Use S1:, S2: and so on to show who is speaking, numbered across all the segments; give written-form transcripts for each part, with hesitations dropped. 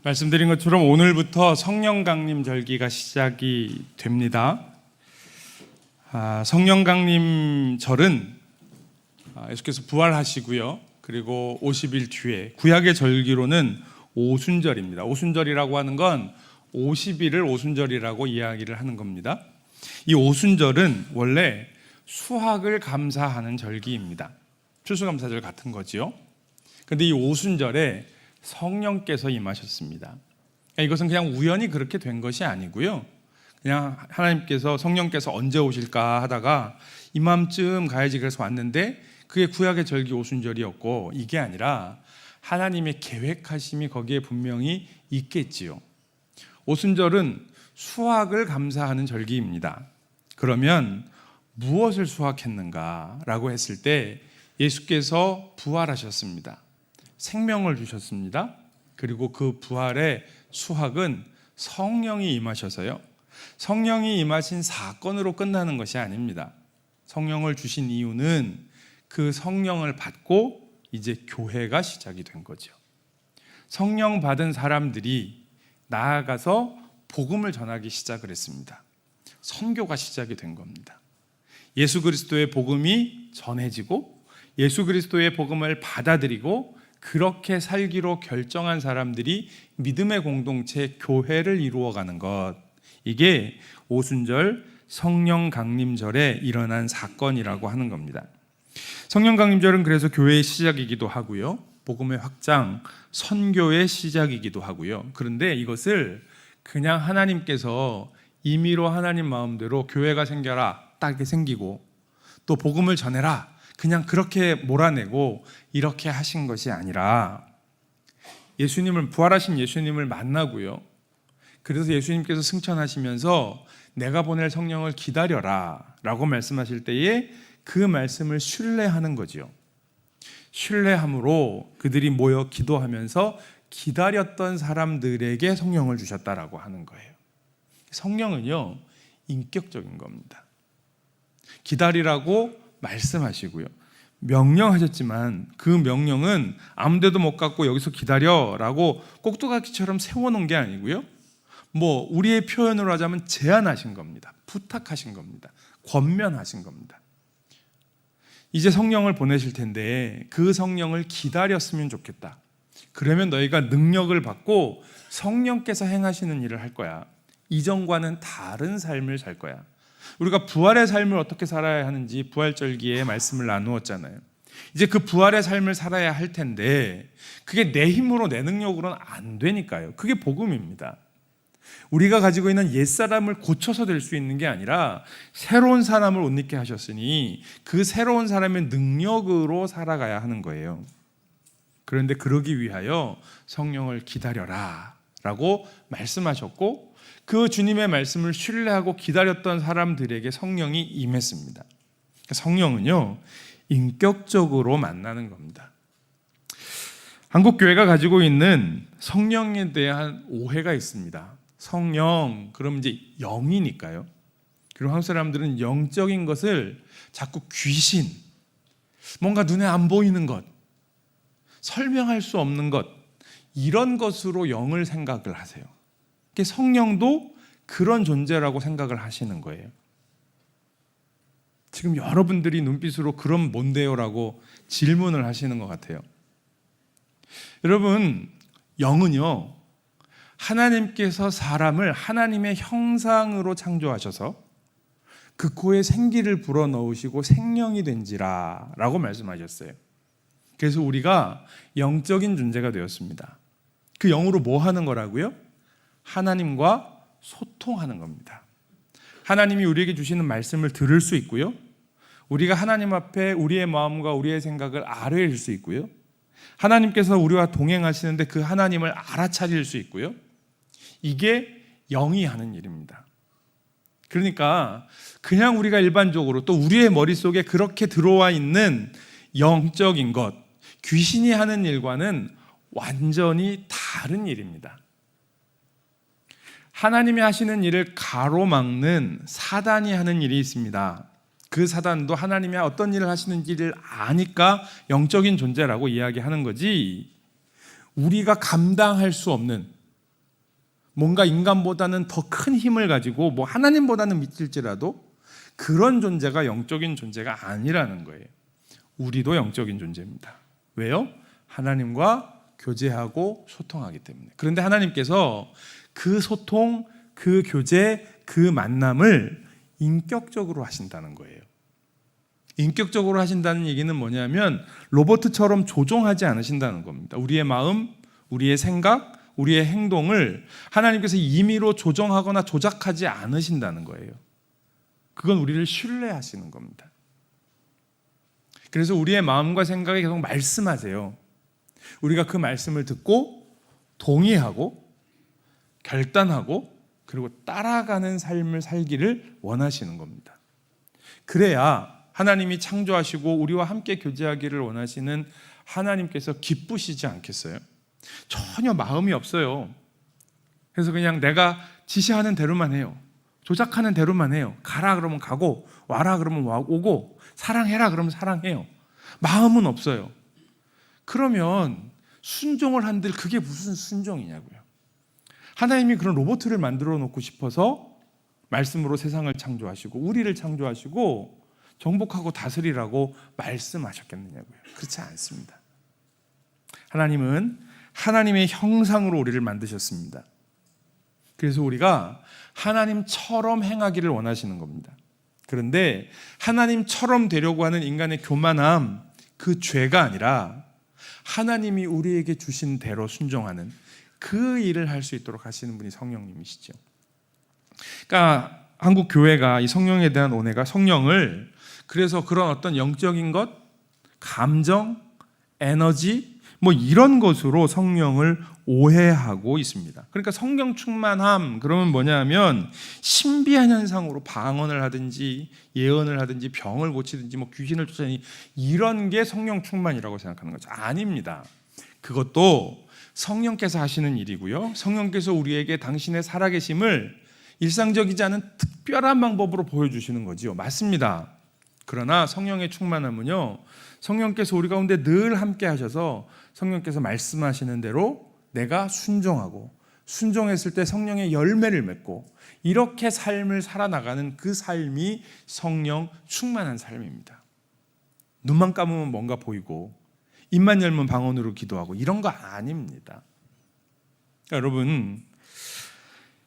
S1: 말씀드린 것처럼 오늘부터 성령 강림 절기가 시작이 됩니다. 성령 강림 절은 예수께서 부활하시고요. 그리고 50일 뒤에 구약의 절기로는 오순절입니다. 오순절이라고 하는 건 50일을 오순절이라고 이야기를 하는 겁니다. 이 오순절은 원래 수확을 감사하는 절기입니다. 추수감사절 같은 거지요. 그런데 이 오순절에 성령께서 임하셨습니다. 이것은 그냥 우연히 그렇게 된 것이 아니고요. 그냥 하나님께서 성령께서 언제 오실까 하다가 이맘쯤 가야지 그래서 왔는데 그게 구약의 절기 오순절이었고, 이게 아니라 하나님의 계획하심이 거기에 분명히 있겠지요. 오순절은 수확을 감사하는 절기입니다. 그러면 무엇을 수확했는가라고 했을 때 예수께서 부활하셨습니다. 생명을 주셨습니다. 그리고 그 부활의 수확은 성령이 임하셔서요. 성령이 임하신 사건으로 끝나는 것이 아닙니다. 성령을 주신 이유는 그 성령을 받고 이제 교회가 시작이 된 거죠. 성령 받은 사람들이 나아가서 복음을 전하기 시작을 했습니다. 선교가 시작이 된 겁니다. 예수 그리스도의 복음이 전해지고 예수 그리스도의 복음을 받아들이고 그렇게 살기로 결정한 사람들이 믿음의 공동체 교회를 이루어가는 것, 이게 오순절 성령 강림절에 일어난 사건이라고 하는 겁니다. 성령 강림절은 그래서 교회의 시작이기도 하고요, 복음의 확장, 선교의 시작이기도 하고요. 그런데 이것을 그냥 하나님께서 임의로 하나님 마음대로 교회가 생겨라 딱 이렇게 생기고 또 복음을 전해라 그냥 그렇게 몰아내고 이렇게 하신 것이 아니라 예수님을, 부활하신 예수님을 만나고요. 그래서 예수님께서 승천하시면서 내가 보낼 성령을 기다려라 라고 말씀하실 때에 그 말씀을 신뢰하는 거죠. 신뢰함으로 그들이 모여 기도하면서 기다렸던 사람들에게 성령을 주셨다라고 하는 거예요. 성령은요, 인격적인 겁니다. 기다리라고 말씀하시고요, 명령하셨지만 그 명령은 아무데도 못 갖고 여기서 기다려라고 꼭두각시처럼 세워놓은 게 아니고요, 우리의 표현으로 하자면 제안하신 겁니다. 부탁하신 겁니다. 권면하신 겁니다. 이제 성령을 보내실 텐데 그 성령을 기다렸으면 좋겠다. 그러면 너희가 능력을 받고 성령께서 행하시는 일을 할 거야. 이전과는 다른 삶을 살 거야. 우리가 부활의 삶을 어떻게 살아야 하는지 부활절기에 말씀을 나누었잖아요. 이제 그 부활의 삶을 살아야 할 텐데 그게 내 힘으로 내 능력으로는 안 되니까요. 그게 복음입니다. 우리가 가지고 있는 옛사람을 고쳐서 될 수 있는 게 아니라 새로운 사람을 옷 입게 하셨으니 그 새로운 사람의 능력으로 살아가야 하는 거예요. 그런데 그러기 위하여 성령을 기다려라 라고 말씀하셨고, 그 주님의 말씀을 신뢰하고 기다렸던 사람들에게 성령이 임했습니다. 성령은요, 인격적으로 만나는 겁니다. 한국 교회가 가지고 있는 성령에 대한 오해가 있습니다. 성령, 그럼 이제 영이니까요. 그리고 한국 사람들은 영적인 것을 자꾸 귀신, 뭔가 눈에 안 보이는 것, 설명할 수 없는 것, 이런 것으로 영을 생각을 하세요. 성령도 그런 존재라고 생각을 하시는 거예요. 지금 여러분들이 눈빛으로 그럼 뭔데요? 라고 질문을 하시는 것 같아요. 여러분, 영은요, 하나님께서 사람을 하나님의 형상으로 창조하셔서 그 코에 생기를 불어넣으시고 생명이 된지라 라고 말씀하셨어요. 그래서 우리가 영적인 존재가 되었습니다. 그 영으로 뭐 하는 거라고요? 하나님과 소통하는 겁니다. 하나님이 우리에게 주시는 말씀을 들을 수 있고요, 우리가 하나님 앞에 우리의 마음과 우리의 생각을 아뢰일 수 있고요, 하나님께서 우리와 동행하시는데 그 하나님을 알아차릴 수 있고요. 이게 영이 하는 일입니다. 그러니까 그냥 우리가 일반적으로 또 우리의 머릿속에 그렇게 들어와 있는 영적인 것, 귀신이 하는 일과는 완전히 다른 일입니다. 하나님이 하시는 일을 가로막는 사단이 하는 일이 있습니다. 그 사단도 하나님이 어떤 일을 하시는지를 아니까 영적인 존재라고 이야기하는 거지, 우리가 감당할 수 없는 뭔가 인간보다는 더 큰 힘을 가지고 뭐 하나님보다는 믿을지라도 그런 존재가 영적인 존재가 아니라는 거예요. 우리도 영적인 존재입니다. 왜요? 하나님과 교제하고 소통하기 때문에. 그런데 하나님께서 그 소통, 그 교제, 그 만남을 인격적으로 하신다는 거예요. 인격적으로 하신다는 얘기는 뭐냐면 로봇처럼 조종하지 않으신다는 겁니다. 우리의 마음, 우리의 생각, 우리의 행동을 하나님께서 임의로 조정하거나 조작하지 않으신다는 거예요. 그건 우리를 신뢰하시는 겁니다. 그래서 우리의 마음과 생각에 계속 말씀하세요. 우리가 그 말씀을 듣고 동의하고 결단하고 그리고 따라가는 삶을 살기를 원하시는 겁니다. 그래야 하나님이 창조하시고 우리와 함께 교제하기를 원하시는 하나님께서 기쁘시지 않겠어요? 전혀 마음이 없어요. 그래서 그냥 내가 지시하는 대로만 해요. 조작하는 대로만 해요. 가라 그러면 가고 와라 그러면 오고 사랑해라 그러면 사랑해요. 마음은 없어요. 그러면 순종을 한들 그게 무슨 순종이냐고요. 하나님이 그런 로봇을 만들어 놓고 싶어서 말씀으로 세상을 창조하시고 우리를 창조하시고 정복하고 다스리라고 말씀하셨겠느냐고요. 그렇지 않습니다. 하나님은 하나님의 형상으로 우리를 만드셨습니다. 그래서 우리가 하나님처럼 행하기를 원하시는 겁니다. 그런데 하나님처럼 되려고 하는 인간의 교만함, 그 죄가 아니라 하나님이 우리에게 주신 대로 순종하는 그 일을 할 수 있도록 하시는 분이 성령님이시죠. 그러니까 한국 교회가 이 성령에 대한 오해가 성령을 그래서 그런 어떤 영적인 것, 감정, 에너지 뭐 이런 것으로 성령을 오해하고 있습니다. 그러니까 성령 충만함 그러면 뭐냐면 신비한 현상으로 방언을 하든지 예언을 하든지 병을 고치든지 뭐 귀신을 쫓아내니 이런 게 성령 충만이라고 생각하는 거죠. 아닙니다. 그것도 성령께서 하시는 일이고요. 성령께서 우리에게 당신의 살아계심을 일상적이지 않은 특별한 방법으로 보여주시는 거지요. 맞습니다. 그러나 성령의 충만함은요, 성령께서 우리 가운데 늘 함께 하셔서 성령께서 말씀하시는 대로 내가 순종하고 순종했을 때 성령의 열매를 맺고 이렇게 삶을 살아나가는 그 삶이 성령 충만한 삶입니다. 눈만 감으면 뭔가 보이고 입만 열면 방언으로 기도하고 이런 거 아닙니다. 그러니까 여러분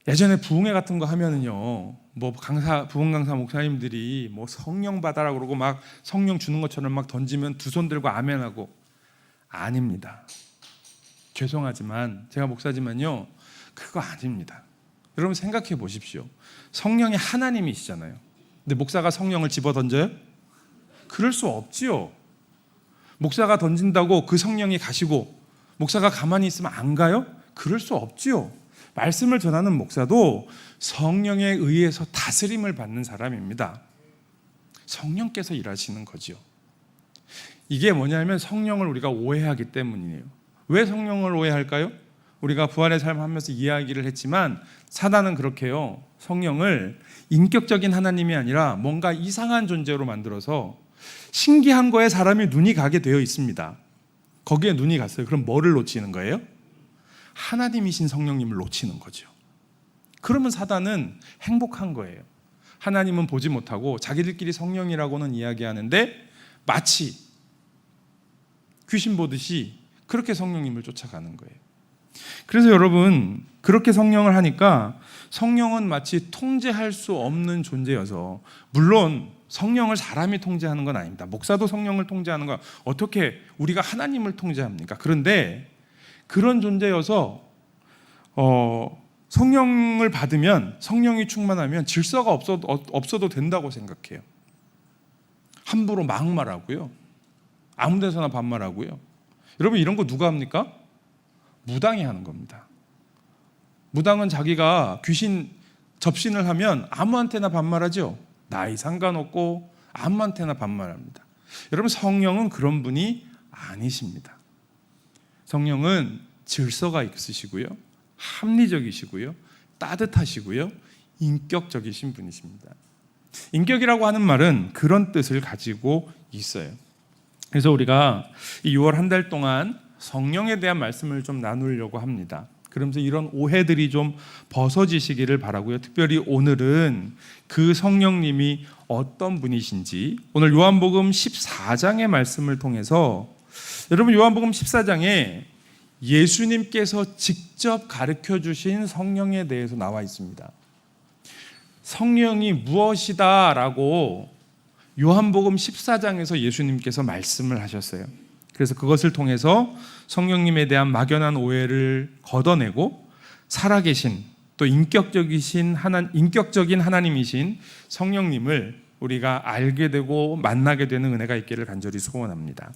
S1: 예전에 부흥회 같은 거 하면은요, 뭐 부흥 강사 목사님들이 뭐 성령 받아라 그러고 막 성령 주는 것처럼 막 던지면 두 손 들고 아멘하고 아닙니다. 죄송하지만 제가 목사지만요, 그거 아닙니다. 여러분 생각해 보십시오. 성령이 하나님이시잖아요. 근데 목사가 성령을 집어 던져요? 그럴 수 없지요. 목사가 던진다고 그 성령이 가시고 목사가 가만히 있으면 안 가요? 그럴 수 없지요. 말씀을 전하는 목사도 성령에 의해서 다스림을 받는 사람입니다. 성령께서 일하시는 거지요. 이게 뭐냐면 성령을 우리가 오해하기 때문이에요. 왜 성령을 오해할까요? 우리가 부활의 삶을 하면서 이야기를 했지만 사단은 그렇게요. 성령을 인격적인 하나님이 아니라 뭔가 이상한 존재로 만들어서 신기한 거에 사람이 눈이 가게 되어 있습니다. 거기에 눈이 갔어요. 그럼 뭐를 놓치는 거예요? 하나님이신 성령님을 놓치는 거죠. 그러면 사단은 행복한 거예요. 하나님은 보지 못하고 자기들끼리 성령이라고는 이야기하는데 마치 귀신 보듯이 그렇게 성령님을 쫓아가는 거예요. 그래서 여러분 그렇게 성령을 하니까 성령은 마치 통제할 수 없는 존재여서, 물론 성령을 사람이 통제하는 건 아닙니다. 목사도 성령을 통제하는 건 어떻게 우리가 하나님을 통제합니까? 그런데 그런 존재여서 성령을 받으면, 성령이 충만하면 질서가 없어도 된다고 생각해요. 함부로 막말하고요, 아무 데서나 반말하고요. 여러분 이런 거 누가 합니까? 무당이 하는 겁니다. 무당은 자기가 귀신 접신을 하면 아무한테나 반말하죠. 나이 상관없고 아무한테나 반말합니다. 여러분 성령은 그런 분이 아니십니다. 성령은 질서가 있으시고요, 합리적이시고요, 따뜻하시고요, 인격적이신 분이십니다. 인격이라고 하는 말은 그런 뜻을 가지고 있어요. 그래서 우리가 이 6월 한 달 동안 성령에 대한 말씀을 좀 나누려고 합니다. 그러면서 이런 오해들이 좀 벗어지시기를 바라고요. 특별히 오늘은 그 성령님이 어떤 분이신지 오늘 요한복음 14장의 말씀을 통해서 여러분 요한복음 14장에 예수님께서 직접 가르쳐 주신 성령에 대해서 나와 있습니다. 성령이 무엇이다 라고 요한복음 14장에서 예수님께서 말씀을 하셨어요. 그래서 그것을 통해서 성령님에 대한 막연한 오해를 걷어내고 살아계신 또 인격적인 하나님이신 성령님을 우리가 알게 되고 만나게 되는 은혜가 있기를 간절히 소원합니다.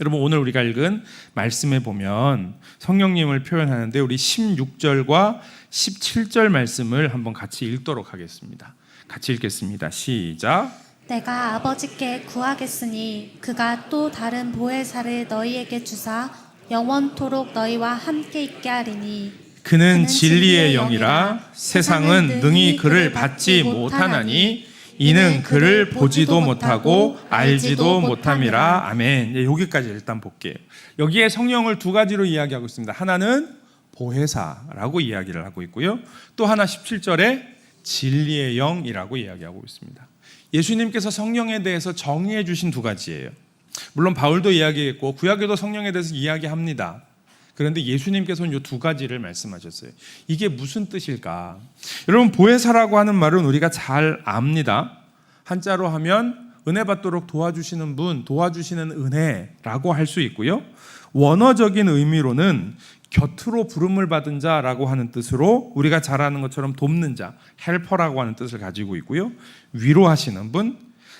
S1: 여러분 오늘 우리가 읽은 말씀에 보면 성령님을 표현하는데 우리 16절과 17절 말씀을 한번 같이 읽도록 하겠습니다. 같이 읽겠습니다. 시작.
S2: 내가 아버지께 구하겠으니 그가 또 다른 보혜사를 너희에게 주사 영원토록 너희와 함께 있게 하리니
S1: 그는 진리의 영이라 세상은 능히 그를 받지 못하나니 이는 그를 보지도 못하고 알지도 못함이라. 아멘. 여기까지 일단 볼게요. 여기에 성령을 두 가지로 이야기하고 있습니다. 하나는 보혜사라고 이야기를 하고 있고요. 또 하나 17절에 진리의 영이라고 이야기하고 있습니다. 예수님께서 성령에 대해서 정의해 주신 두 가지예요. 물론 바울도 이야기했고 구약에도 성령에 대해서 이야기합니다. 그런데 예수님께서는 이 두 가지를 말씀하셨어요. 이게 무슨 뜻일까? 여러분 보혜사라고 하는 말은 우리가 잘 압니다. 한자로 하면 은혜 받도록 도와주시는 분, 도와주시는 은혜라고 할 수 있고요. 원어적인 의미로는 곁으로 부름을 받은 자라고 하는 뜻으로 우리가 잘 아는 것처럼 돕는 자, 헬퍼라고 하는 뜻을 가지고 있고요. 위로하시는 분,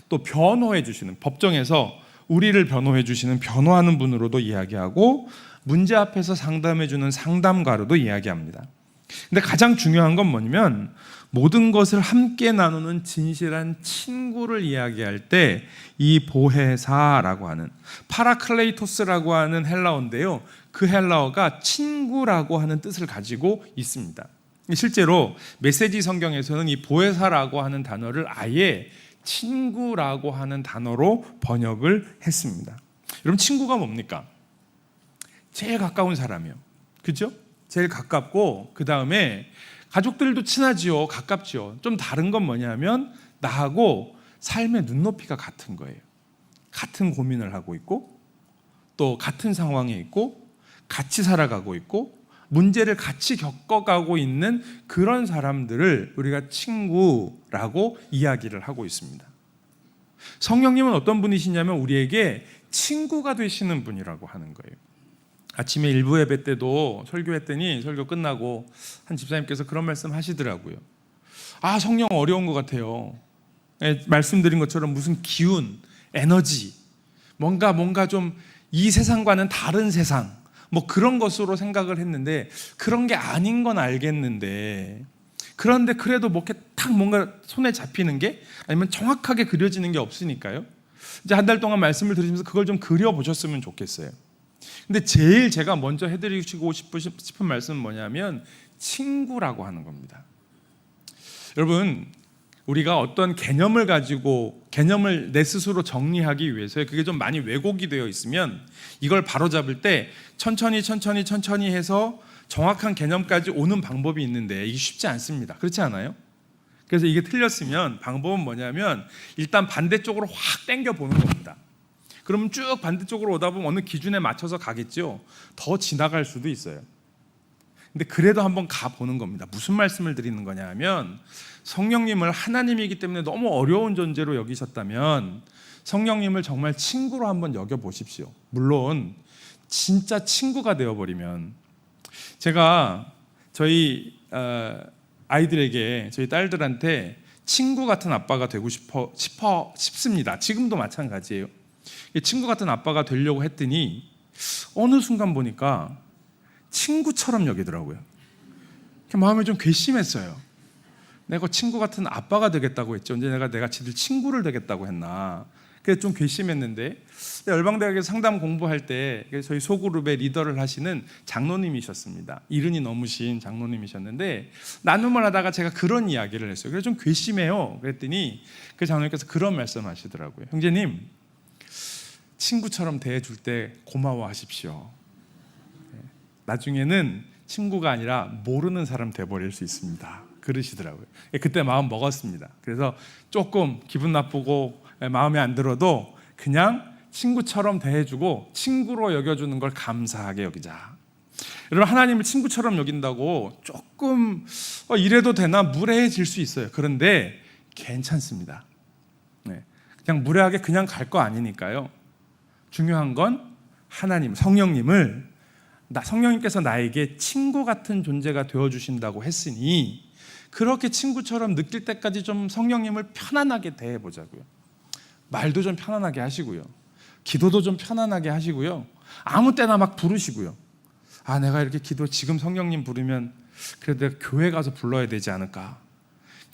S1: 또 변호해 주시는, 법정에서 우리를 변호해 주시는 변호하는 분으로도 이야기하고 문제 앞에서 상담해 주는 상담가로도 이야기합니다. 근데 가장 중요한 건 뭐냐면 모든 것을 함께 나누는 진실한 친구를 이야기할 때 이 보혜사라고 하는 파라클레이토스라고 하는 헬라어인데요. 그 헬라어가 친구라고 하는 뜻을 가지고 있습니다. 실제로 메시지 성경에서는 이 보혜사라고 하는 단어를 아예 친구라고 하는 단어로 번역을 했습니다. 여러분 친구가 뭡니까? 제일 가까운 사람이요. 그죠? 제일 가깝고 그 다음에 가족들도 친하지요. 가깝지요. 좀 다른 건 뭐냐면 나하고 삶의 눈높이가 같은 거예요. 같은 고민을 하고 있고 또 같은 상황에 있고 같이 살아가고 있고 문제를 같이 겪어가고 있는 그런 사람들을 우리가 친구라고 이야기를 하고 있습니다. 성령님은 어떤 분이시냐면 우리에게 친구가 되시는 분이라고 하는 거예요. 아침에 일부 예배 때도 설교했더니 설교 끝나고 한 집사님께서 그런 말씀 하시더라고요. 아, 성령 어려운 것 같아요. 말씀드린 것처럼 무슨 기운, 에너지, 뭔가 좀 이 세상과는 다른 세상, 뭐 그런 것으로 생각을 했는데 그런 게 아닌 건 알겠는데 그런데 그래도 뭐 이렇게 딱 뭔가 손에 잡히는 게 아니면 정확하게 그려지는 게 없으니까요. 이제 한 달 동안 말씀을 들으시면서 그걸 좀 그려보셨으면 좋겠어요. 근데 제일 제가 먼저 해드리고 싶은 말씀은 뭐냐면 친구라고 하는 겁니다. 여러분 우리가 어떤 개념을 가지고 개념을 내 스스로 정리하기 위해서 그게 좀 많이 왜곡이 되어 있으면 이걸 바로잡을 때 천천히 해서 정확한 개념까지 오는 방법이 있는데 이게 쉽지 않습니다. 그렇지 않아요? 그래서 이게 틀렸으면 방법은 뭐냐면 일단 반대쪽으로 확 당겨 보는 겁니다. 그러면 쭉 반대쪽으로 오다 보면 어느 기준에 맞춰서 가겠죠. 더 지나갈 수도 있어요. 근데 그래도 한번 가보는 겁니다. 무슨 말씀을 드리는 거냐 하면 성령님을 하나님이기 때문에 너무 어려운 존재로 여기셨다면 성령님을 정말 친구로 한번 여겨보십시오. 물론 진짜 친구가 되어버리면 제가 저희 아이들에게 저희 딸들한테 친구 같은 아빠가 되고 싶습니다. 지금도 마찬가지예요. 친구 같은 아빠가 되려고 했더니 어느 순간 보니까 친구처럼 여기더라고요. 마음이 좀 괘씸했어요. 내가 친구 같은 아빠가 되겠다고 했죠. 언제 내가 지들 친구를 되겠다고 했나. 그래서 좀 괘씸했는데 열방대학에서 상담 공부할 때 저희 소그룹의 리더를 하시는 장로님이셨습니다. 이른이 넘으신 장로님이셨는데 나눔을 하다가 제가 그런 이야기를 했어요. 그래서 좀 괘씸해요. 그랬더니 그 장로님께서 그런 말씀하시더라고요. 형제님 친구처럼 대해줄 때 고마워하십시오. 나중에는 친구가 아니라 모르는 사람 돼버릴 수 있습니다. 그러시더라고요. 그때 마음 먹었습니다. 그래서 조금 기분 나쁘고 마음에 안 들어도 그냥 친구처럼 대해주고 친구로 여겨주는 걸 감사하게 여기자. 여러분, 하나님을 친구처럼 여긴다고 조금 이래도 되나 무례해질 수 있어요. 그런데 괜찮습니다. 그냥 무례하게 그냥 갈 거 아니니까요. 중요한 건 하나님, 성령님께서 나에게 친구 같은 존재가 되어주신다고 했으니 그렇게 친구처럼 느낄 때까지 좀 성령님을 편안하게 대해보자고요. 말도 좀 편안하게 하시고요. 기도도 좀 편안하게 하시고요. 아무 때나 막 부르시고요. 내가 이렇게 지금 성령님 부르면 그래도 내가 교회 가서 불러야 되지 않을까.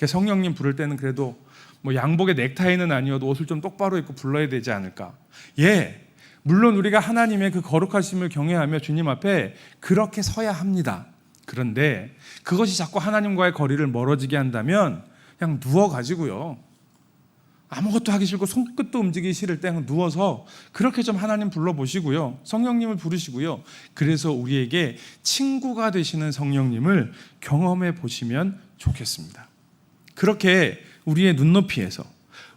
S1: 성령님 부를 때는 그래도 양복에 넥타이는 아니어도 옷을 좀 똑바로 입고 불러야 되지 않을까. 물론 우리가 하나님의 그 거룩하심을 경외하며 주님 앞에 그렇게 서야 합니다. 그런데 그것이 자꾸 하나님과의 거리를 멀어지게 한다면 그냥 누워가지고요. 아무것도 하기 싫고 손끝도 움직이기 싫을 때 그냥 누워서 그렇게 좀 하나님 불러보시고요. 성령님을 부르시고요. 그래서 우리에게 친구가 되시는 성령님을 경험해 보시면 좋겠습니다. 그렇게 우리의 눈높이에서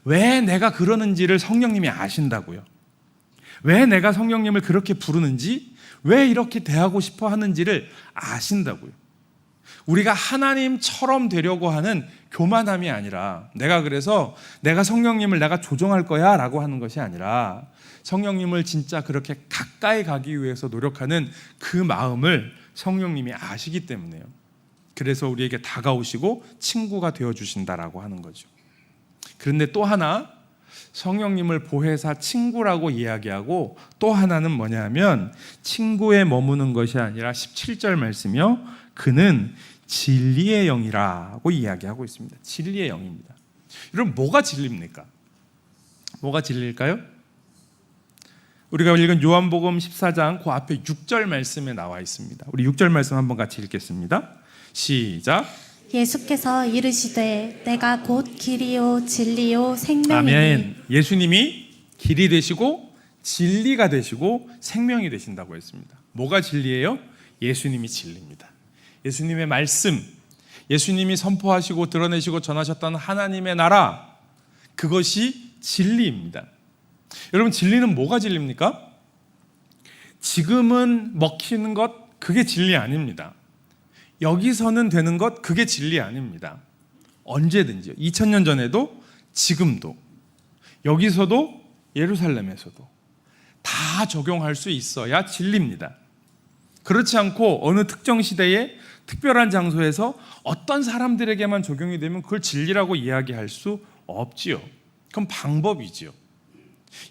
S1: 왜 내가 그러는지를 성령님이 아신다고요. 왜 내가 성령님을 그렇게 부르는지, 왜 이렇게 대하고 싶어 하는지를 아신다고요. 우리가 하나님처럼 되려고 하는 교만함이 아니라 그래서 내가 성령님을 내가 조종할 거야 라고 하는 것이 아니라 성령님을 진짜 그렇게 가까이 가기 위해서 노력하는 그 마음을 성령님이 아시기 때문에요. 그래서 우리에게 다가오시고 친구가 되어주신다라고 하는 거죠. 그런데 또 하나, 성령님을 보혜사 친구라고 이야기하고 또 하나는 뭐냐면 친구에 머무는 것이 아니라 17절 말씀이요, 그는 진리의 영이라고 이야기하고 있습니다. 진리의 영입니다. 여러분, 뭐가 진리입니까? 뭐가 진리일까요? 우리가 읽은 요한복음 14장 그 앞에 6절 말씀에 나와 있습니다. 우리 6절 말씀 한번 같이 읽겠습니다. 시작.
S2: 예수께서 이르시되 내가 곧 길이요 진리요 생명이니.
S1: 아멘. 예수님이 길이 되시고 진리가 되시고 생명이 되신다고 했습니다. 뭐가 진리예요? 예수님이 진리입니다. 예수님의 말씀, 예수님이 선포하시고 드러내시고 전하셨던 하나님의 나라, 그것이 진리입니다. 여러분, 진리는 뭐가 진리입니까? 지금은 먹히는 것, 그게 진리 아닙니다. 여기서는 되는 것, 그게 진리 아닙니다. 언제든지요. 2000년 전에도 지금도 여기서도 예루살렘에서도 다 적용할 수 있어야 진리입니다. 그렇지 않고 어느 특정 시대에 특별한 장소에서 어떤 사람들에게만 적용이 되면 그걸 진리라고 이야기할 수 없지요. 그건 방법이지요.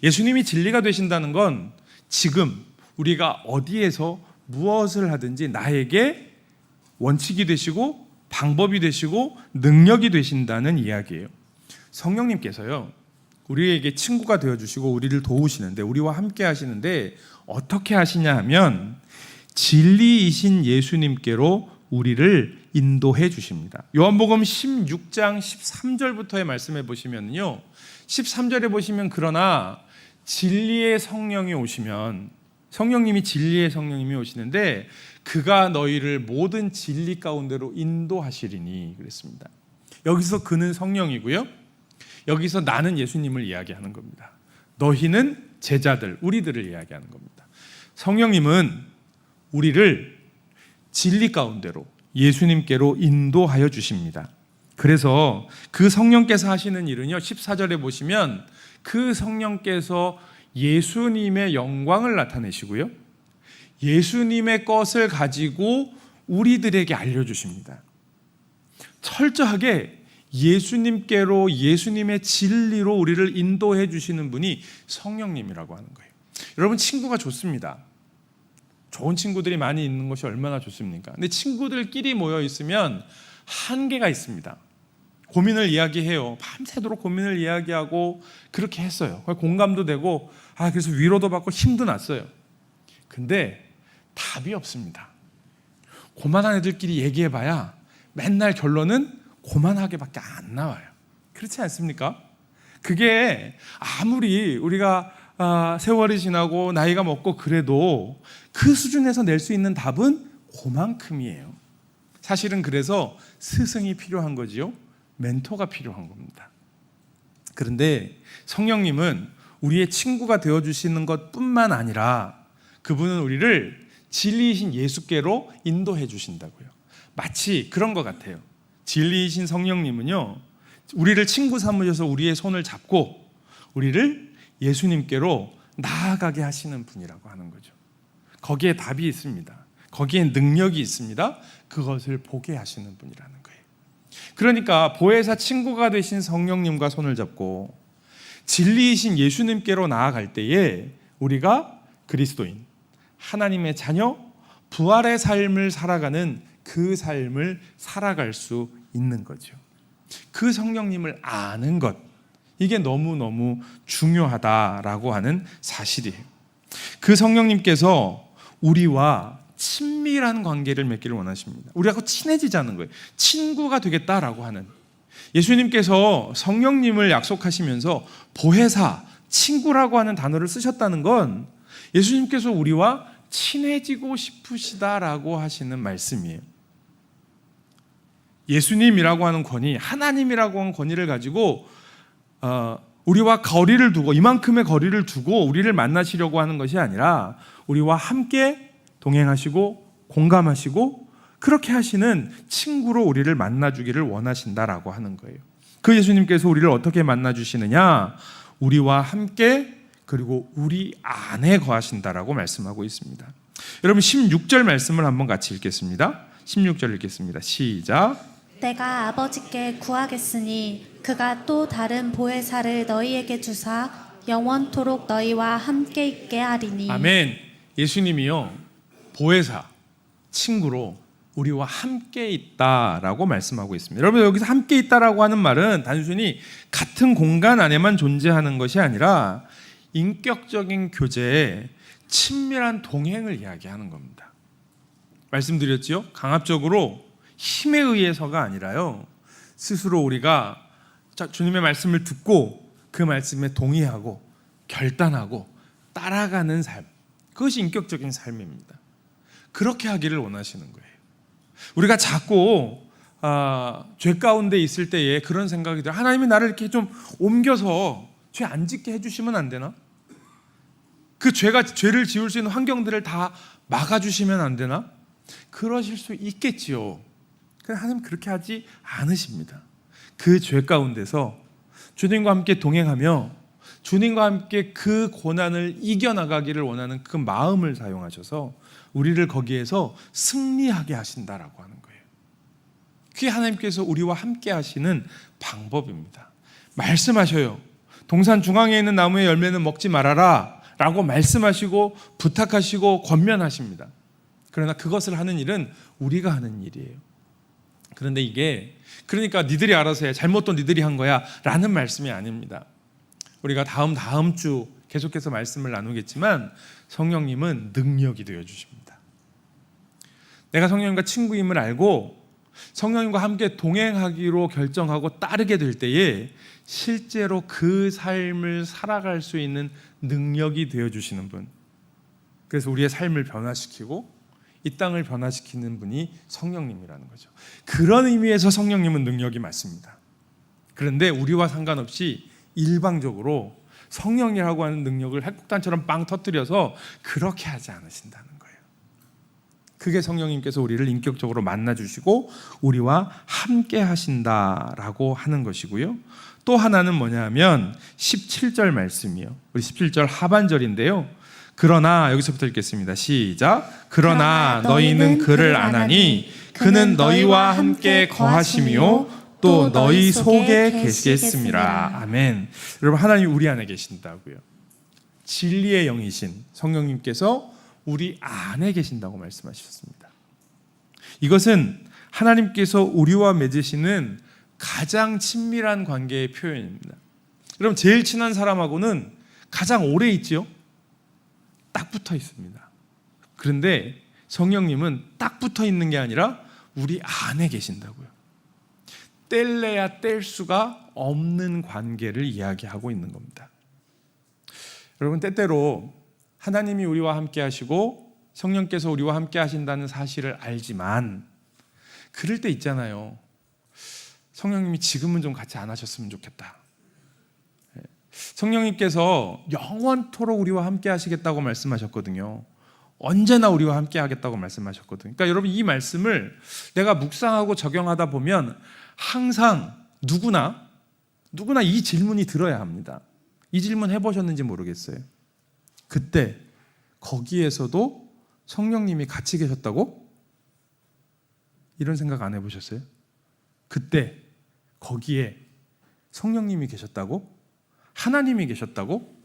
S1: 예수님이 진리가 되신다는 건 지금 우리가 어디에서 무엇을 하든지 나에게 원칙이 되시고 방법이 되시고 능력이 되신다는 이야기예요. 성령님께서요, 우리에게 친구가 되어주시고 우리를 도우시는데, 우리와 함께 하시는데 어떻게 하시냐 하면 진리이신 예수님께로 우리를 인도해 주십니다. 요한복음 16장 13절부터의 말씀에 보시면요, 13절에 보시면 그러나 진리의 성령이 오시면, 성령님이 진리의 성령님이 오시는데 그가 너희를 모든 진리 가운데로 인도하시리니 그랬습니다. 여기서 그는 성령이고요, 여기서 나는 예수님을 이야기하는 겁니다. 너희는 제자들, 우리들을 이야기하는 겁니다. 성령님은 우리를 진리 가운데로 예수님께로 인도하여 주십니다. 그래서 그 성령께서 하시는 일은요, 14절에 보시면 그 성령께서 예수님의 영광을 나타내시고요, 예수님의 것을 가지고 우리들에게 알려주십니다. 철저하게 예수님께로, 예수님의 진리로 우리를 인도해 주시는 분이 성령님이라고 하는 거예요. 여러분, 친구가 좋습니다. 좋은 친구들이 많이 있는 것이 얼마나 좋습니까? 근데 친구들끼리 모여 있으면 한계가 있습니다. 고민을 이야기해요. 밤새도록 고민을 이야기하고 그렇게 했어요. 공감도 되고 그래서 위로도 받고 힘도 났어요. 근데 답이 없습니다. 고만한 애들끼리 얘기해봐야 맨날 결론은 고만하게밖에 안 나와요. 그렇지 않습니까? 그게 아무리 우리가 세월이 지나고 나이가 먹고 그래도 그 수준에서 낼 수 있는 답은 그만큼이에요. 사실은 그래서 스승이 필요한 거지요. 멘토가 필요한 겁니다. 그런데 성령님은 우리의 친구가 되어주시는 것뿐만 아니라 그분은 우리를 진리이신 예수께로 인도해 주신다고요. 마치 그런 것 같아요. 진리이신 성령님은요, 우리를 친구 삼으셔서 우리의 손을 잡고 우리를 예수님께로 나아가게 하시는 분이라고 하는 거죠. 거기에 답이 있습니다. 거기에 능력이 있습니다. 그것을 보게 하시는 분이라는 거예요. 그러니까 보혜사 친구가 되신 성령님과 손을 잡고 진리이신 예수님께로 나아갈 때에 우리가 그리스도인, 하나님의 자녀, 부활의 삶을 살아가는 그 삶을 살아갈 수 있는 거죠. 그 성령님을 아는 것, 이게 너무너무 중요하다라고 하는 사실이에요. 그 성령님께서 우리와 친밀한 관계를 맺기를 원하십니다. 우리하고 친해지자는 거예요. 친구가 되겠다라고 하는. 예수님께서 성령님을 약속하시면서 보혜사, 친구라고 하는 단어를 쓰셨다는 건 예수님께서 우리와 친해지고 싶으시다라고 하시는 말씀이에요. 예수님이라고 하는 권위, 하나님이라고 하는 권위를 가지고 우리와 거리를 두고, 이만큼의 거리를 두고 우리를 만나시려고 하는 것이 아니라 우리와 함께 동행하시고 공감하시고 그렇게 하시는 친구로 우리를 만나주기를 원하신다라고 하는 거예요. 그 예수님께서 우리를 어떻게 만나주시느냐? 우리와 함께 그리고 우리 안에 거하신다라고 말씀하고 있습니다. 여러분 16절 말씀을 한번 같이 읽겠습니다. 16절 읽겠습니다. 시작.
S2: 내가 아버지께 구하겠으니 그가 또 다른 보혜사를 너희에게 주사 영원토록 너희와 함께 있게 하리니.
S1: 아멘. 예수님이요, 보혜사, 친구로 우리와 함께 있다라고 말씀하고 있습니다. 여러분 여기서 함께 있다라고 하는 말은 단순히 같은 공간 안에만 존재하는 것이 아니라 인격적인 교제에 친밀한 동행을 이야기하는 겁니다. 말씀드렸지요? 강압적으로 힘에 의해서가 아니라요, 스스로 우리가 주님의 말씀을 듣고 그 말씀에 동의하고 결단하고 따라가는 삶, 그것이 인격적인 삶입니다. 그렇게 하기를 원하시는 거예요. 우리가 자꾸 죄 가운데 있을 때에 그런 생각이 들어요. 하나님이 나를 이렇게 좀 옮겨서 죄 안 짓게 해주시면 안 되나? 그 죄를 지을 수 있는 환경들을 다 막아주시면 안 되나? 그러실 수 있겠지요. 그런데 하나님 그렇게 하지 않으십니다. 그 죄 가운데서 주님과 함께 동행하며 주님과 함께 그 고난을 이겨나가기를 원하는 그 마음을 사용하셔서 우리를 거기에서 승리하게 하신다라고 하는 거예요. 그게 하나님께서 우리와 함께 하시는 방법입니다. 말씀하셔요. 동산 중앙에 있는 나무의 열매는 먹지 말아라 라고 말씀하시고 부탁하시고 권면하십니다. 그러나 그것을 하는 일은 우리가 하는 일이에요. 그런데 이게 그러니까 니들이 알아서 해, 잘못도 니들이 한 거야 라는 말씀이 아닙니다. 우리가 다음 주 계속해서 말씀을 나누겠지만 성령님은 능력이 되어주십니다. 내가 성령님과 친구임을 알고 성령님과 함께 동행하기로 결정하고 따르게 될 때에 실제로 그 삶을 살아갈 수 있는 능력이 되어주시는 분, 그래서 우리의 삶을 변화시키고 이 땅을 변화시키는 분이 성령님이라는 거죠. 그런 의미에서 성령님은 능력이 맞습니다. 그런데 우리와 상관없이 일방적으로 성령이라고 하는 능력을 핵폭탄처럼 빵 터뜨려서 그렇게 하지 않으신다는 거예요. 그게 성령님께서 우리를 인격적으로 만나주시고 우리와 함께 하신다라고 하는 것이고요. 또 하나는 뭐냐 하면 17절 말씀이요. 우리 17절 하반절인데요. 그러나, 여기서부터 읽겠습니다. 시작. 그러나 너희는 그를 아나니 그는 너희와 함께 거하시며 또 너희 속에 계시겠습니다. 아멘. 여러분, 하나님 우리 안에 계신다고요. 진리의 영이신 성령님께서 우리 안에 계신다고 말씀하셨습니다. 이것은 하나님께서 우리와 맺으시는 가장 친밀한 관계의 표현입니다. 여러분, 제일 친한 사람하고는 가장 오래 있지요? 딱 붙어 있습니다. 그런데 성령님은 딱 붙어 있는 게 아니라 우리 안에 계신다고요. 뗄래야 뗄 수가 없는 관계를 이야기하고 있는 겁니다. 여러분, 때때로 하나님이 우리와 함께 하시고 성령께서 우리와 함께 하신다는 사실을 알지만 그럴 때 있잖아요. 성령님이 지금은 좀 같이 안 하셨으면 좋겠다. 성령님께서 영원토록 우리와 함께 하시겠다고 말씀하셨거든요. 언제나 우리와 함께 하겠다고 말씀하셨거든요. 그러니까 여러분, 이 말씀을 내가 묵상하고 적용하다 보면 항상 누구나 이 질문이 들어야 합니다. 이 질문 해보셨는지 모르겠어요. 그때 거기에서도 성령님이 같이 계셨다고? 이런 생각 안 해보셨어요? 그때 거기에 성령님이 계셨다고? 하나님이 계셨다고?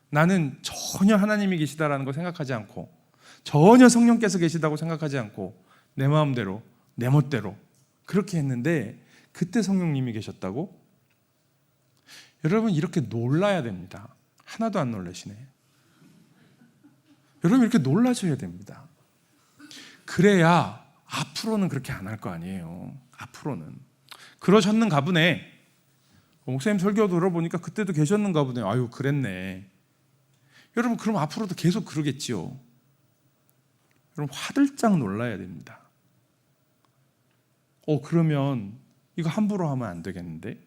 S1: 나는 전혀 하나님이 계시다라는 거 생각하지 않고, 전혀 성령께서 계시다고 생각하지 않고 내 마음대로 내 멋대로 그렇게 했는데 그때 성령님이 계셨다고? 여러분, 이렇게 놀라야 됩니다. 하나도 안 놀라시네. 여러분, 이렇게 놀라셔야 됩니다. 그래야 앞으로는 그렇게 안 할 거 아니에요. 앞으로는 그러셨는가 보네. 목사님 설교 들어보니까 그때도 계셨는가 보네. 아유, 그랬네. 여러분, 그럼 앞으로도 계속 그러겠지요. 여러분, 화들짝 놀라야 됩니다. 그러면 이거 함부로 하면 안 되겠는데?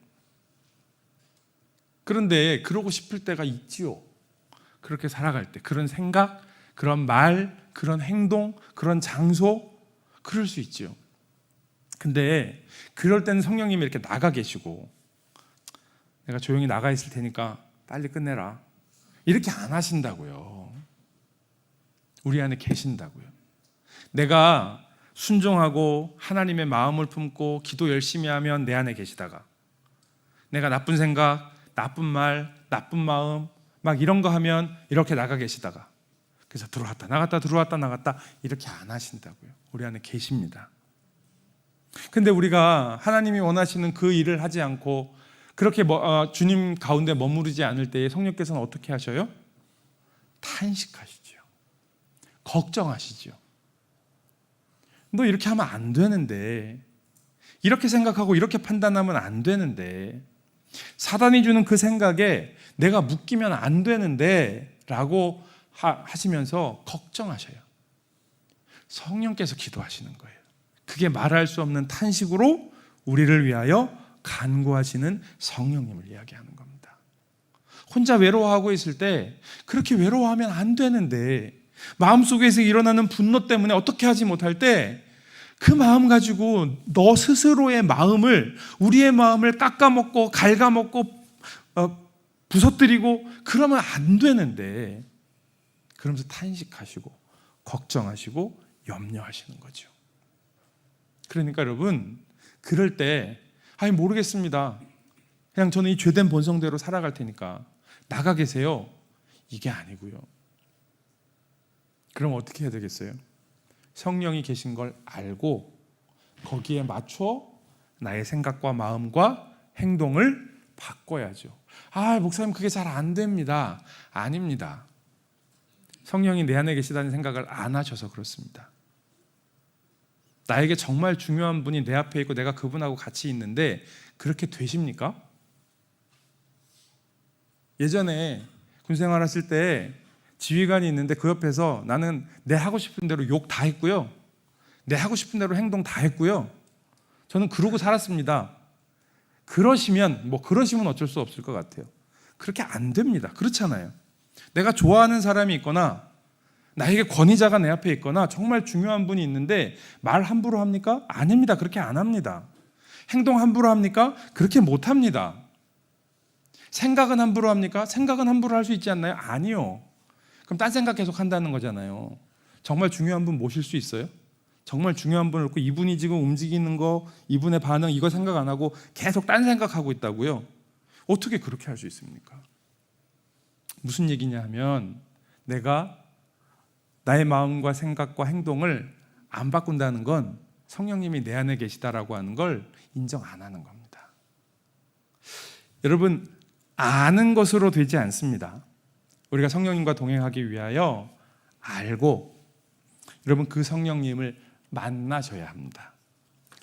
S1: 그런데 그러고 싶을 때가 있지요. 그렇게 살아갈 때 그런 생각, 그런 말, 그런 행동, 그런 장소, 그럴 수 있지요. 근데 그럴 때는 성령님이 이렇게 나가 계시고, 내가 조용히 나가 있을 테니까 빨리 끝내라, 이렇게 안 하신다고요. 우리 안에 계신다고요. 내가 순종하고 하나님의 마음을 품고 기도 열심히 하면 내 안에 계시다가, 내가 나쁜 생각, 나쁜 말, 나쁜 마음 막 이런 거 하면 이렇게 나가 계시다가, 그래서 들어왔다 나갔다 들어왔다 나갔다 이렇게 안 하신다고요. 우리 안에 계십니다. 근데 우리가 하나님이 원하시는 그 일을 하지 않고 그렇게 주님 가운데 머무르지 않을 때에 성령께서는 어떻게 하셔요? 탄식하시죠. 걱정하시죠. 너 이렇게 하면 안 되는데, 이렇게 생각하고 이렇게 판단하면 안 되는데, 사단이 주는 그 생각에 내가 묶이면 안 되는데 라고 하시면서 걱정하셔요. 성령께서 기도하시는 거예요. 그게 말할 수 없는 탄식으로 우리를 위하여 간구하시는 성령님을 이야기하는 겁니다. 혼자 외로워하고 있을 때 그렇게 외로워하면 안 되는데, 마음속에서 일어나는 분노 때문에 어떻게 하지 못할 때 그 마음 가지고 너 스스로의 마음을, 우리의 마음을 깎아먹고 갉아먹고 부서뜨리고 그러면 안 되는데, 그러면서 탄식하시고 걱정하시고 염려하시는 거죠. 그러니까 여러분, 그럴 때 아니 모르겠습니다, 그냥 저는 이 죄된 본성대로 살아갈 테니까 나가 계세요, 이게 아니고요. 그럼 어떻게 해야 되겠어요? 성령이 계신 걸 알고 거기에 맞춰 나의 생각과 마음과 행동을 바꿔야죠. 목사님 그게 잘 안 됩니다. 아닙니다. 성령이 내 안에 계시다는 생각을 안 하셔서 그렇습니다. 나에게 정말 중요한 분이 내 앞에 있고 내가 그분하고 같이 있는데 그렇게 되십니까? 예전에 군생활 했을 때 지휘관이 있는데 그 옆에서 나는 내 하고 싶은 대로 욕 다 했고요, 내 하고 싶은 대로 행동 다 했고요. 저는 그러고 살았습니다. 그러시면 어쩔 수 없을 것 같아요. 그렇게 안 됩니다. 그렇잖아요. 내가 좋아하는 사람이 있거나 나에게 권위자가 내 앞에 있거나 정말 중요한 분이 있는데 말 함부로 합니까? 아닙니다. 그렇게 안 합니다. 행동 함부로 합니까? 그렇게 못 합니다. 생각은 함부로 합니까? 생각은 함부로 할 수 있지 않나요? 아니요. 그럼 딴 생각 계속 한다는 거잖아요. 정말 중요한 분 모실 수 있어요? 정말 중요한 분을 놓고 이분이 지금 움직이는 거, 이분의 반응 이거 생각 안 하고 계속 딴 생각하고 있다고요? 어떻게 그렇게 할 수 있습니까? 무슨 얘기냐 하면, 내가 나의 마음과 생각과 행동을 안 바꾼다는 건 성령님이 내 안에 계시다라고 하는 걸 인정 안 하는 겁니다. 여러분, 아는 것으로 되지 않습니다. 우리가 성령님과 동행하기 위하여 알고, 여러분 그 성령님을 만나셔야 합니다.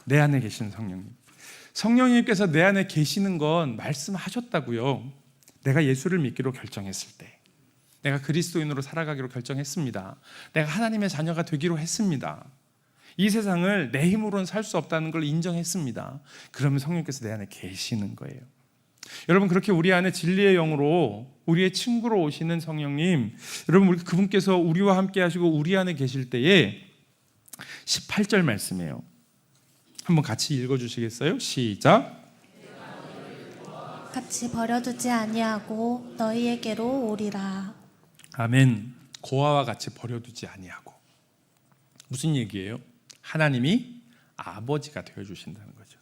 S1: 내 안에 계시는 성령님. 성령님께서 내 안에 계시는 건 말씀하셨다고요. 내가 예수를 믿기로 결정했을 때, 내가 그리스도인으로 살아가기로 결정했습니다. 내가 하나님의 자녀가 되기로 했습니다. 이 세상을 내 힘으로는 살 수 없다는 걸 인정했습니다. 그러면 성령께서 내 안에 계시는 거예요. 여러분, 그렇게 우리 안에 진리의 영으로 우리의 친구로 오시는 성령님, 여러분, 그분께서 우리와 함께 하시고 우리 안에 계실 때에 18절 말씀이에요. 한번 같이 읽어주시겠어요? 시작.
S2: 같이 버려두지 아니하고 너희에게로 오리라.
S1: 아멘. 고아와 같이 버려두지 아니하고. 무슨 얘기예요? 하나님이 아버지가 되어주신다는 거죠.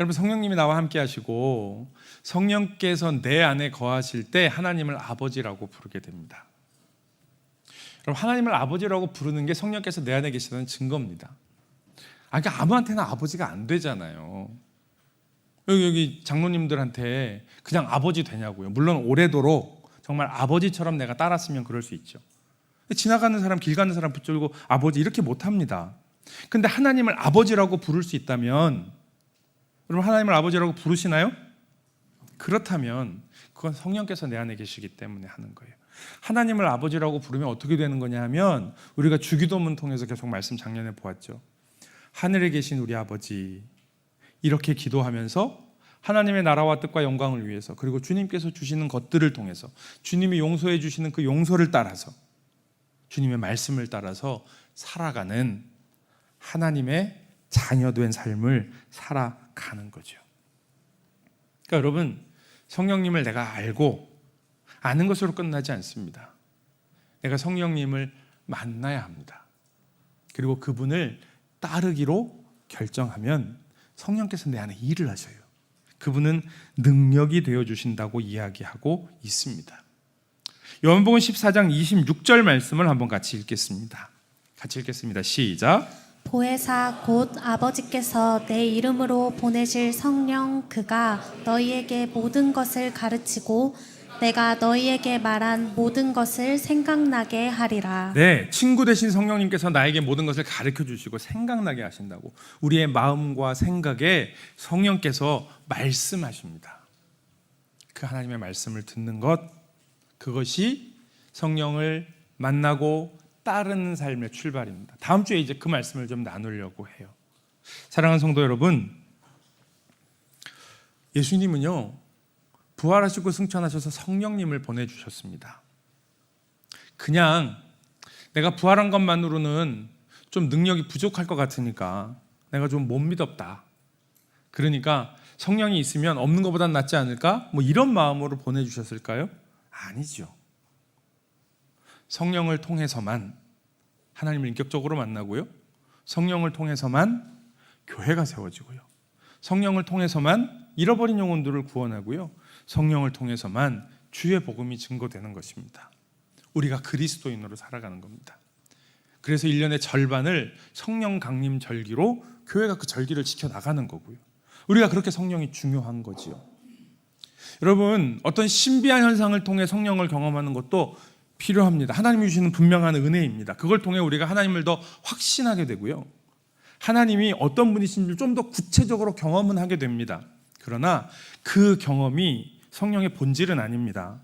S1: 여러분, 성령님이 나와 함께 하시고 성령께서 내 안에 거하실 때 하나님을 아버지라고 부르게 됩니다. 여러분, 하나님을 아버지라고 부르는 게 성령께서 내 안에 계시다는 증거입니다. 그러니까 아무한테나 아버지가 안 되잖아요. 여기 장로님들한테 그냥 아버지 되냐고요. 물론 오래도록 정말 아버지처럼 내가 따랐으면 그럴 수 있죠. 지나가는 사람, 길 가는 사람 붙들고 아버지 이렇게 못합니다. 근데 하나님을 아버지라고 부를 수 있다면, 여러분, 하나님을 아버지라고 부르시나요? 그렇다면 그건 성령께서 내 안에 계시기 때문에 하는 거예요. 하나님을 아버지라고 부르면 어떻게 되는 거냐 하면, 우리가 주기도문 통해서 계속 말씀 작년에 보았죠. 하늘에 계신 우리 아버지, 이렇게 기도하면서 하나님의 나라와 뜻과 영광을 위해서, 그리고 주님께서 주시는 것들을 통해서, 주님이 용서해 주시는 그 용서를 따라서, 주님의 말씀을 따라서 살아가는 하나님의 자녀된 삶을 살아가는 거죠. 그러니까 여러분, 성령님을 내가 알고 아는 것으로 끝나지 않습니다. 내가 성령님을 만나야 합니다. 그리고 그분을 따르기로 결정하면 성령께서 내 안에 일을 하셔요. 그분은 능력이 되어주신다고 이야기하고 있습니다. 요한복음 14장 26절 말씀을 한번 같이 읽겠습니다. 같이 읽겠습니다. 시작.
S2: 보혜사 곧 아버지께서 내 이름으로 보내실 성령, 그가 너희에게 모든 것을 가르치고 내가 너희에게 말한 모든 것을 생각나게 하리라.
S1: 네, 친구 되신 성령님께서 나에게 모든 것을 가르쳐 주시고 생각나게 하신다고. 우리의 마음과 생각에 성령께서 말씀하십니다. 그 하나님의 말씀을 듣는 것, 그것이 성령을 만나고 따르는 삶의 출발입니다. 다음 주에 이제 그 말씀을 좀 나누려고 해요. 사랑하는 성도 여러분, 예수님은요, 부활하시고 승천하셔서 성령님을 보내주셨습니다. 그냥 내가 부활한 것만으로는 좀 능력이 부족할 것 같으니까 내가 좀 못 믿었다, 그러니까 성령이 있으면 없는 것보단 낫지 않을까? 뭐 이런 마음으로 보내주셨을까요? 아니죠. 성령을 통해서만 하나님을 인격적으로 만나고요, 성령을 통해서만 교회가 세워지고요, 성령을 통해서만 잃어버린 영혼들을 구원하고요, 성령을 통해서만 주의 복음이 증거되는 것입니다. 우리가 그리스도인으로 살아가는 겁니다. 그래서 1년의 절반을 성령 강림 절기로 교회가 그 절기를 지켜나가는 거고요, 우리가 그렇게 성령이 중요한 거지요. 여러분, 어떤 신비한 현상을 통해 성령을 경험하는 것도 필요합니다. 하나님이 주시는 분명한 은혜입니다. 그걸 통해 우리가 하나님을 더 확신하게 되고요, 하나님이 어떤 분이신지 좀 더 구체적으로 경험은 하게 됩니다. 그러나 그 경험이 성령의 본질은 아닙니다.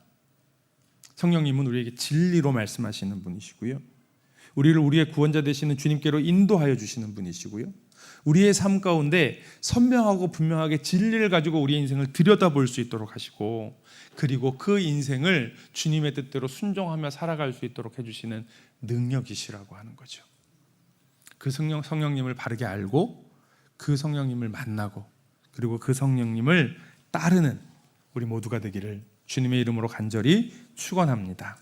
S1: 성령님은 우리에게 진리로 말씀하시는 분이시고요, 우리를 우리의 구원자 되시는 주님께로 인도하여 주시는 분이시고요, 우리의 삶 가운데 선명하고 분명하게 진리를 가지고 우리의 인생을 들여다볼 수 있도록 하시고, 그리고 그 인생을 주님의 뜻대로 순종하며 살아갈 수 있도록 해주시는 능력이시라고 하는 거죠. 그 성령님을 바르게 알고 그 성령님을 만나고 그리고 그 성령님을 따르는 우리 모두가 되기를 주님의 이름으로 간절히 축원합니다.